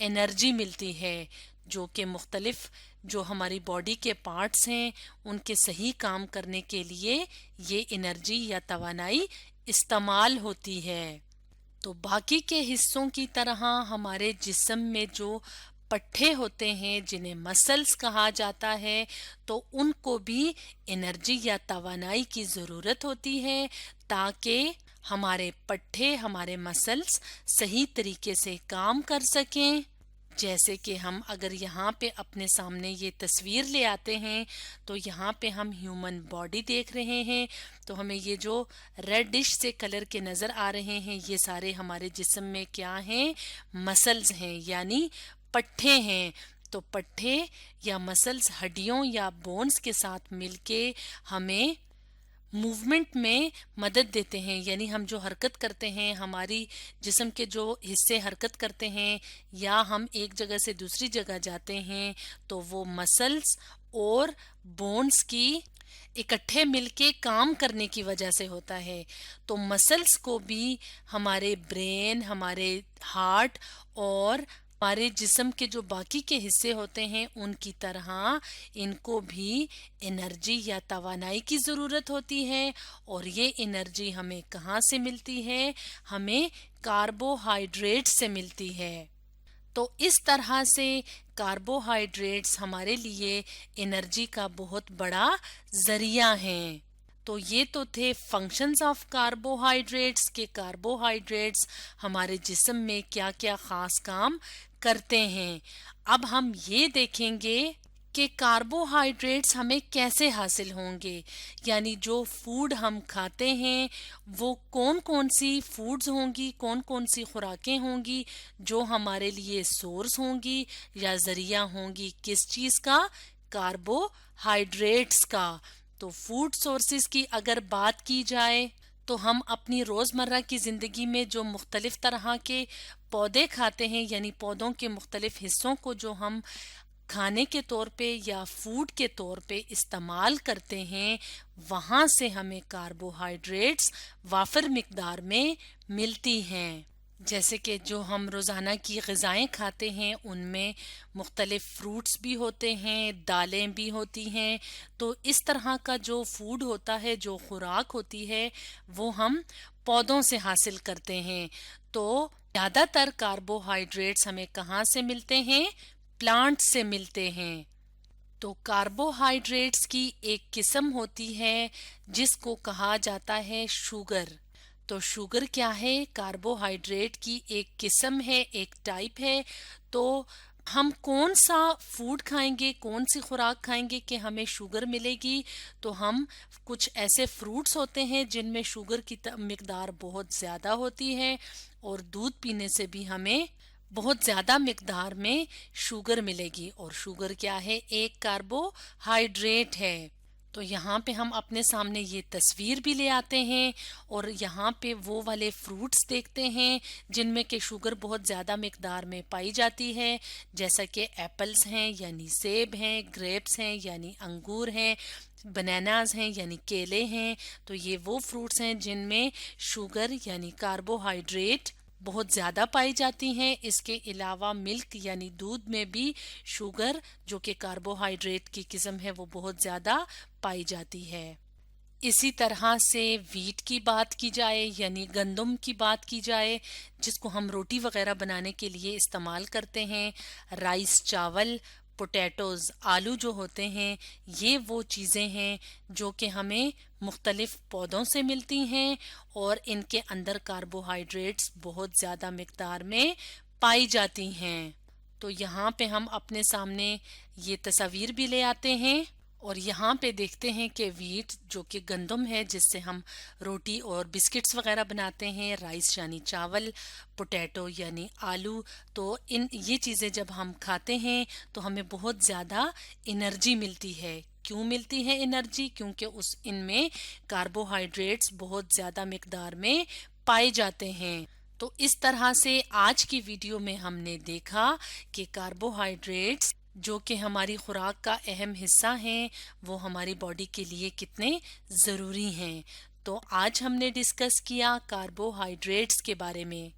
Energy ملتی ہے جو کہ مختلف جو ہماری باڈی کے پارٹس ہیں ان کے صحیح کام کرنے کے لیے یہ انرجی یا توانائی استعمال ہوتی ہے۔ تو باقی کے حصوں کی طرح ہمارے جسم میں جو پٹھے ہوتے ہیں جنہیں مسلز کہا جاتا ہے تو ان کو بھی انرجی یا توانائی کی ضرورت ہوتی ہے تاکہ ہمارے پٹھے ہمارے مسلز صحیح طریقے سے کام کر سکیں۔ جیسے کہ ہم اگر یہاں پہ اپنے سامنے یہ تصویر لے آتے ہیں تو یہاں پہ ہم ہیومن باڈی دیکھ رہے ہیں، تو ہمیں یہ جو ریڈش سے کلر کے نظر آ رہے ہیں یہ سارے ہمارے جسم میں کیا ہیں؟ مسلز ہیں، یعنی پٹھے ہیں۔ تو پٹھے یا مسلز ہڈیوں یا بونز کے ساتھ مل کے ہمیں موومنٹ میں مدد دیتے ہیں، یعنی ہم جو حرکت کرتے ہیں، ہماری جسم کے جو حصے حرکت کرتے ہیں یا ہم ایک جگہ سے دوسری جگہ جاتے ہیں تو وہ مسلز اور بونز کی اکٹھے مل کے کام کرنے کی وجہ سے ہوتا ہے۔ تو مسلز کو بھی ہمارے برین، ہمارے ہارٹ اور ہمارے جسم کے جو باقی کے حصے ہوتے ہیں ان کی طرح ان کو بھی انرجی یا توانائی کی ضرورت ہوتی ہے، اور یہ انرجی ہمیں کہاں سے ملتی ہے؟ ہمیں کاربوہائیڈریٹ سے ملتی ہے۔ تو اس طرح سے کاربوہائیڈریٹس ہمارے لیے انرجی کا بہت بڑا ذریعہ ہیں۔ تو یہ تو تھے فنکشنز آف کاربوہائیڈریٹس کہ کاربوہائیڈریٹس ہمارے جسم میں کیا کیا خاص کام کرتے ہیں۔ اب ہم یہ دیکھیں گے کہ کاربوہائیڈریٹس ہمیں کیسے حاصل ہوں گے، یعنی جو فوڈ ہم کھاتے ہیں وہ کون کون سی فوڈز ہوں گی، کون کون سی خوراکیں ہوں گی جو ہمارے لیے سورس ہوں گی یا ذریعہ ہوں گی کس چیز کا؟ کاربوہائیڈریٹس کا۔ تو فوڈ سورسز کی اگر بات کی جائے تو ہم اپنی روزمرہ کی زندگی میں جو مختلف طرح کے پودے کھاتے ہیں، یعنی پودوں کے مختلف حصوں کو جو ہم کھانے کے طور پہ یا فوڈ کے طور پہ استعمال کرتے ہیں، وہاں سے ہمیں کاربوہائیڈریٹس وافر مقدار میں ملتی ہیں۔ جیسے کہ جو ہم روزانہ کی غذائیں کھاتے ہیں ان میں مختلف فروٹس بھی ہوتے ہیں، دالیں بھی ہوتی ہیں، تو اس طرح کا جو فوڈ ہوتا ہے، جو خوراک ہوتی ہے وہ ہم پودوں سے حاصل کرتے ہیں۔ تو زیادہ تر کاربوہائیڈریٹس ہمیں کہاں سے ملتے ہیں؟ پلانٹ سے ملتے ہیں۔ تو کاربوہائیڈریٹس کی ایک قسم ہوتی ہے جس کو کہا جاتا ہے شوگر۔ تو شوگر کیا ہے؟ کاربوہائیڈریٹ کی ایک قسم ہے، ایک ٹائپ ہے۔ تو ہم کون سا فوڈ کھائیں گے، کون سی خوراک کھائیں گے کہ ہمیں شوگر ملے گی؟ تو ہم کچھ ایسے فروٹس ہوتے ہیں جن میں شوگر کی مقدار بہت زیادہ ہوتی ہے، اور دودھ پینے سے بھی ہمیں بہت زیادہ مقدار میں شوگر ملے گی، اور شوگر کیا ہے؟ ایک کاربوہائیڈریٹ ہے۔ تو یہاں پہ ہم اپنے سامنے یہ تصویر بھی لے آتے ہیں اور یہاں پہ وہ والے فروٹس دیکھتے ہیں جن میں کہ شوگر بہت زیادہ مقدار میں پائی جاتی ہے، جیسا کہ ایپلز ہیں یعنی سیب ہیں، گریپس ہیں یعنی انگور ہیں، بناناز ہیں یعنی کیلے ہیں۔ تو یہ وہ فروٹس ہیں جن میں شوگر یعنی کاربوہائیڈریٹ بہت زیادہ پائی جاتی ہیں۔ اس کے علاوہ ملک یعنی دودھ میں بھی شوگر جو کہ کاربوہائیڈریٹ کی قسم ہے وہ بہت زیادہ پائی جاتی ہے۔ اسی طرح سے ویٹ کی بات کی جائے یعنی گندم کی بات کی جائے جس کو ہم روٹی وغیرہ بنانے کے لیے استعمال کرتے ہیں، رائس چاول، پوٹیٹوز آلو جو ہوتے ہیں، یہ وہ چیزیں ہیں جو کہ ہمیں مختلف پودوں سے ملتی ہیں اور ان کے اندر کاربوہائیڈریٹس بہت زیادہ مقدار میں پائی جاتی ہیں۔ تو یہاں پہ ہم اپنے سامنے یہ تصاویر بھی لے آتے ہیں اور یہاں پہ دیکھتے ہیں کہ ویٹ جو کہ گندم ہے جس سے ہم روٹی اور بسکٹس وغیرہ بناتے ہیں، رائس یعنی چاول، پوٹیٹو یعنی آلو، تو یہ چیزیں جب ہم کھاتے ہیں تو ہمیں بہت زیادہ انرجی ملتی ہے۔ کیوں ملتی ہے انرجی؟ کیونکہ ان میں کاربوہائیڈریٹس بہت زیادہ مقدار میں پائے جاتے ہیں۔ تو اس طرح سے آج کی ویڈیو میں ہم نے دیکھا کہ کاربوہائیڈریٹس جو کہ ہماری خوراک کا اہم حصہ ہیں وہ ہماری باڈی کے لیے کتنے ضروری ہیں۔ تو آج ہم نے ڈسکس کیا کاربوہائیڈریٹس کے بارے میں۔